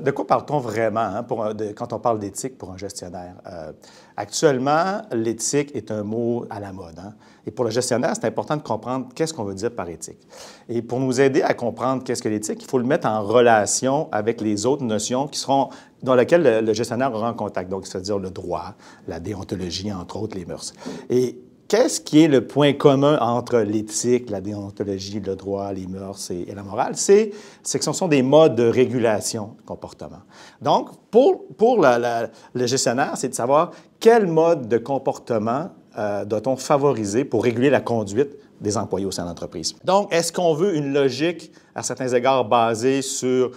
De quoi parle-t-on vraiment quand on parle d'éthique pour un gestionnaire? Actuellement, l'éthique est un mot à la mode. Et pour le gestionnaire, c'est important de comprendre qu'est-ce qu'on veut dire par éthique. Et pour nous aider à comprendre qu'est-ce que l'éthique, il faut le mettre en relation avec les autres notions dans lesquelles le gestionnaire aura en contact. Donc, c'est-à-dire le droit, la déontologie, entre autres, les mœurs. Et qu'est-ce qui est le point commun entre l'éthique, la déontologie, le droit, les mœurs et la morale? C'est que ce sont des modes de régulation du comportement. Donc, pour le gestionnaire, c'est de savoir quel mode de comportement doit-on favoriser pour réguler la conduite des employés au sein de l'entreprise. Donc, est-ce qu'on veut une logique, à certains égards, basée sur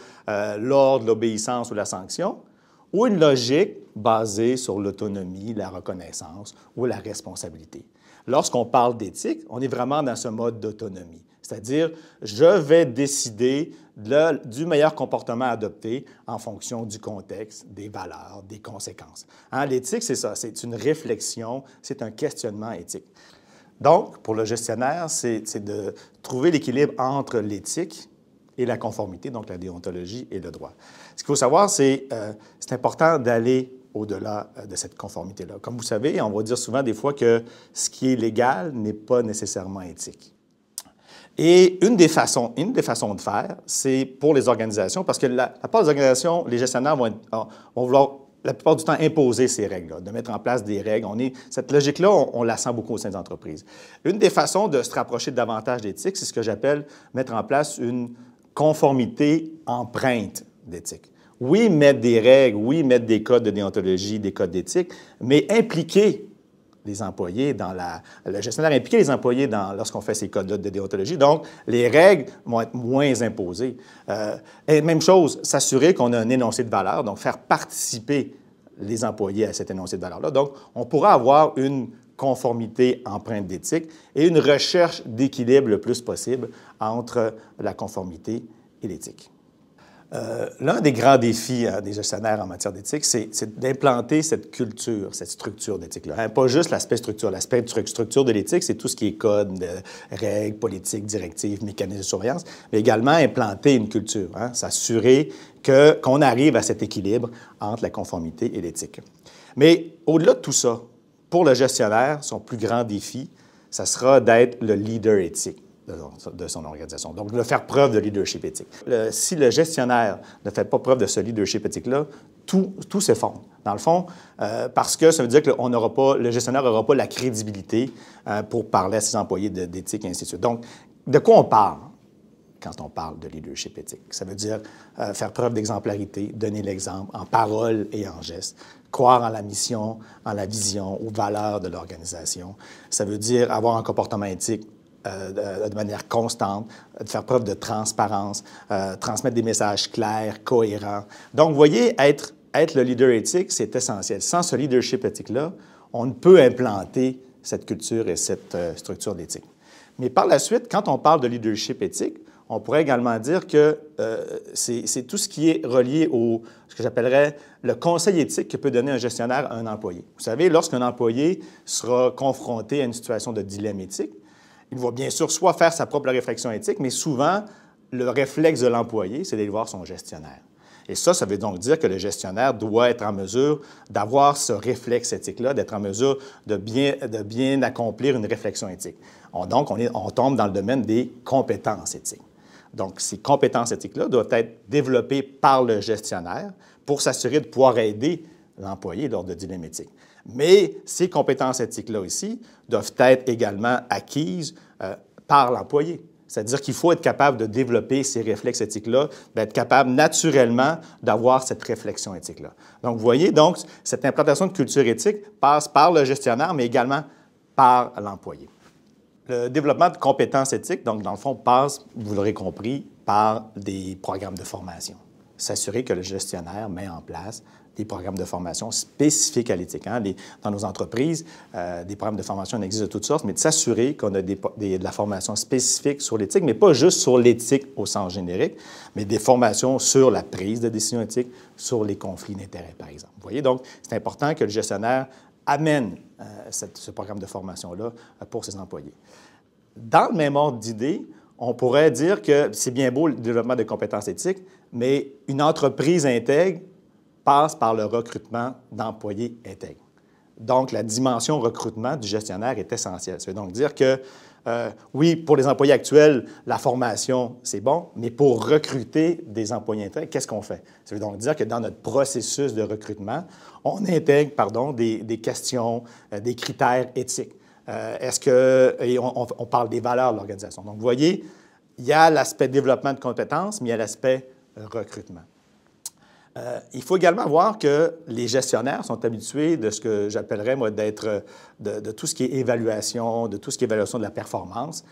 l'ordre, l'obéissance ou la sanction, ou une logique basée sur l'autonomie, la reconnaissance ou la responsabilité? Lorsqu'on parle d'éthique, on est vraiment dans ce mode d'autonomie. C'est-à-dire, je vais décider du meilleur comportement à adopter en fonction du contexte, des valeurs, des conséquences. L'éthique, c'est ça, c'est une réflexion, c'est un questionnement éthique. Donc, pour le gestionnaire, c'est de trouver l'équilibre entre l'éthique et la conformité, donc la déontologie et le droit. Ce qu'il faut savoir, c'est important d'aller au-delà de cette conformité-là. Comme vous savez, on va dire souvent des fois que ce qui est légal n'est pas nécessairement éthique. Et une des façons de faire, c'est pour les organisations, parce que la plupart des organisations, les gestionnaires vont vouloir la plupart du temps imposer ces règles-là, de mettre en place des règles. Cette logique-là, on la sent beaucoup au sein des entreprises. Une des façons de se rapprocher davantage d'éthique, c'est ce que j'appelle mettre en place une conformité empreinte d'éthique. Oui, mettre des règles, oui, mettre des codes de déontologie, des codes d'éthique, mais impliquer les employés le gestionnaire impliquer les employés lorsqu'on fait ces codes-là de déontologie. Donc, les règles vont être moins imposées. Et même chose, s'assurer qu'on a un énoncé de valeur, donc faire participer les employés à cet énoncé de valeur-là. Donc, on pourra avoir une conformité empreinte d'éthique et une recherche d'équilibre le plus possible entre la conformité et l'éthique. L'un des grands défis des gestionnaires en matière d'éthique, c'est d'implanter cette culture, cette structure d'éthique-là. Pas juste l'aspect structure. L'aspect structure de l'éthique, c'est tout ce qui est code, règles, politiques, directives, mécanismes de surveillance, mais également implanter une culture, s'assurer qu'on arrive à cet équilibre entre la conformité et l'éthique. Mais au-delà de tout ça, pour le gestionnaire, son plus grand défi, ça sera d'être le leader éthique de son organisation. Donc, de faire preuve de leadership éthique. Si le gestionnaire ne fait pas preuve de ce leadership éthique-là, tout s'effondre. Dans le fond, parce que ça veut dire que le gestionnaire n'aura pas la crédibilité pour parler à ses employés d'éthique et ainsi de suite. Donc, de quoi on parle quand on parle de leadership éthique? Ça veut dire faire preuve d'exemplarité, donner l'exemple en parole et en geste, croire en la mission, en la vision, aux valeurs de l'organisation. Ça veut dire avoir un comportement éthique de manière constante, de faire preuve de transparence, transmettre des messages clairs, cohérents. Donc, vous voyez, être le leader éthique, c'est essentiel. Sans ce leadership éthique-là, on ne peut implanter cette culture et cette structure d'éthique. Mais par la suite, quand on parle de leadership éthique, on pourrait également dire que c'est tout ce qui est relié ce que j'appellerais le conseil éthique que peut donner un gestionnaire à un employé. Vous savez, lorsqu'un employé sera confronté à une situation de dilemme éthique, il va bien sûr soit faire sa propre réflexion éthique, mais souvent, le réflexe de l'employé, c'est d'aller voir son gestionnaire. Et ça veut donc dire que le gestionnaire doit être en mesure d'avoir ce réflexe éthique-là, d'être en mesure de bien accomplir une réflexion éthique. Donc, on tombe dans le domaine des compétences éthiques. Donc, ces compétences éthiques-là doivent être développées par le gestionnaire pour s'assurer de pouvoir aider l'employé lors de dilemmes éthiques. Mais ces compétences éthiques-là aussi doivent être également acquises par l'employé. C'est-à-dire qu'il faut être capable de développer ces réflexes éthiques-là, d'être capable naturellement d'avoir cette réflexion éthique-là. Donc, vous voyez, donc, cette implantation de culture éthique passe par le gestionnaire, mais également par l'employé. Le développement de compétences éthiques, donc, dans le fond, passe, vous l'aurez compris, par des programmes de formation. S'assurer que le gestionnaire met en place des programmes de formation spécifiques à l'éthique. Dans nos entreprises, des programmes de formation existent de toutes sortes, mais de s'assurer qu'on a de la formation spécifique sur l'éthique, mais pas juste sur l'éthique au sens générique, mais des formations sur la prise de décision éthique, sur les conflits d'intérêts, par exemple. Vous voyez, donc, c'est important que le gestionnaire amène ce programme de formation-là pour ses employés. Dans le même ordre d'idée, on pourrait dire que c'est bien beau le développement de compétences éthiques, mais une entreprise intègre passe par le recrutement d'employés intègres. Donc, la dimension recrutement du gestionnaire est essentielle. Ça veut donc dire que, oui, pour les employés actuels, la formation, c'est bon, mais pour recruter des employés intègres, qu'est-ce qu'on fait? Ça veut donc dire que dans notre processus de recrutement, on intègre, des questions, des critères éthiques. Et on parle des valeurs de l'organisation. Donc, vous voyez, il y a l'aspect développement de compétences, mais il y a l'aspect recrutement. Il faut également voir que les gestionnaires sont habitués de ce que j'appellerais, moi, de tout ce qui est évaluation, de tout ce qui est évaluation de la performance.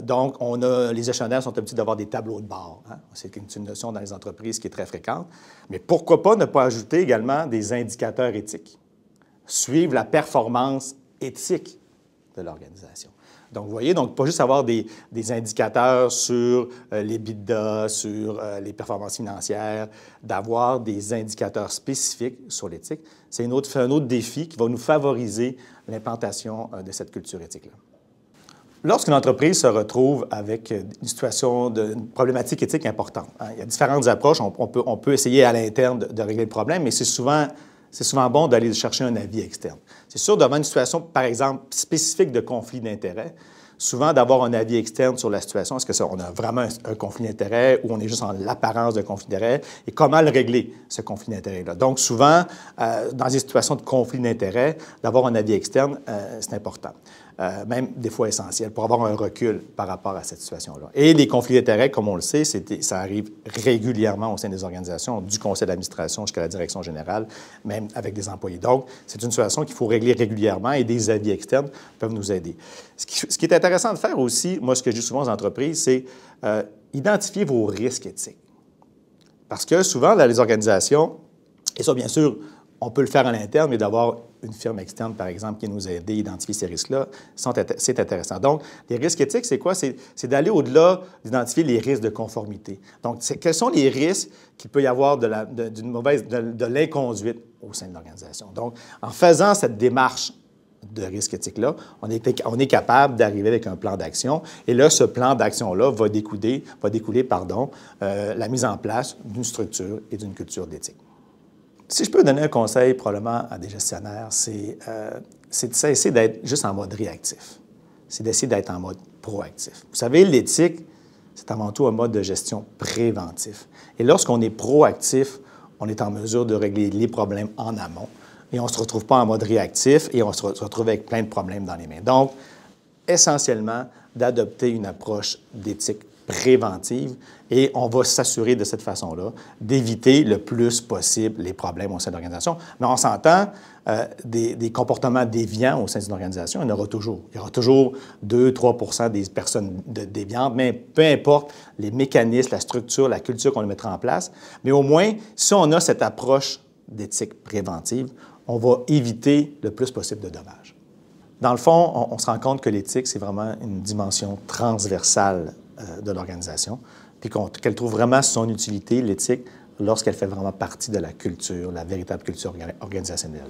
Donc, les gestionnaires sont habitués d'avoir des tableaux de bord. Hein? C'est une notion dans les entreprises qui est très fréquente. Mais pourquoi pas ne pas ajouter également des indicateurs éthiques? Suivre la performance éthique de l'organisation. Donc, vous voyez, donc pas juste avoir des indicateurs sur l'EBITDA, sur les performances financières, d'avoir des indicateurs spécifiques sur l'éthique. C'est un autre défi qui va nous favoriser l'implantation de cette culture éthique-là. Lorsqu'une entreprise se retrouve avec une problématique éthique importante, hein, il y a différentes approches. On peut essayer à l'interne de régler le problème, mais c'est souvent bon d'aller chercher un avis externe. C'est sûr, devant une situation, par exemple, spécifique de conflit d'intérêts, souvent d'avoir un avis externe sur la situation. Est-ce qu'on a vraiment un conflit d'intérêts ou on est juste en l'apparence de conflit d'intérêts et comment le régler, ce conflit d'intérêts-là? Donc, souvent, dans des situations de conflit d'intérêts, d'avoir un avis externe, c'est important. Même des fois essentiel, pour avoir un recul par rapport à cette situation-là. Et les conflits d'intérêts, comme on le sait, ça arrive régulièrement au sein des organisations, du conseil d'administration jusqu'à la direction générale, même avec des employés. Donc, c'est une situation qu'il faut régler régulièrement et des avis externes peuvent nous aider. Ce qui est intéressant de faire aussi, moi, ce que je dis souvent aux entreprises, c'est identifier vos risques éthiques. Parce que souvent, dans les organisations, et ça, bien sûr, on peut le faire à l'interne, mais d'avoir une firme externe, par exemple, qui nous aide à identifier ces risques-là, c'est intéressant. Donc, les risques éthiques, c'est quoi? C'est d'aller au-delà d'identifier les risques de conformité. Donc, quels sont les risques qu'il peut y avoir de l'inconduite au sein de l'organisation? Donc, en faisant cette démarche de risque éthique-là, on est capable d'arriver avec un plan d'action. Et là, ce plan d'action-là va découler la mise en place d'une structure et d'une culture d'éthique. Si je peux donner un conseil probablement à des gestionnaires, c'est de cesser d'être juste en mode réactif. C'est d'essayer d'être en mode proactif. Vous savez, l'éthique, c'est avant tout un mode de gestion préventif. Et lorsqu'on est proactif, on est en mesure de régler les problèmes en amont et on ne se retrouve pas en mode réactif et on se retrouve avec plein de problèmes dans les mains. Donc, essentiellement, d'adopter une approche d'éthique préventive et on va s'assurer de cette façon-là d'éviter le plus possible les problèmes au sein de l'organisation. Mais on s'entend, des comportements déviants au sein d'une organisation, il y en aura toujours. Il y aura toujours 2-3 % des personnes déviantes, mais peu importe les mécanismes, la structure, la culture qu'on mettra en place. Mais au moins, si on a cette approche d'éthique préventive, on va éviter le plus possible de dommages. Dans le fond, on se rend compte que l'éthique, c'est vraiment une dimension transversale de l'organisation, puis qu'elle trouve vraiment son utilité, l'éthique, lorsqu'elle fait vraiment partie de la culture, la véritable culture organisationnelle.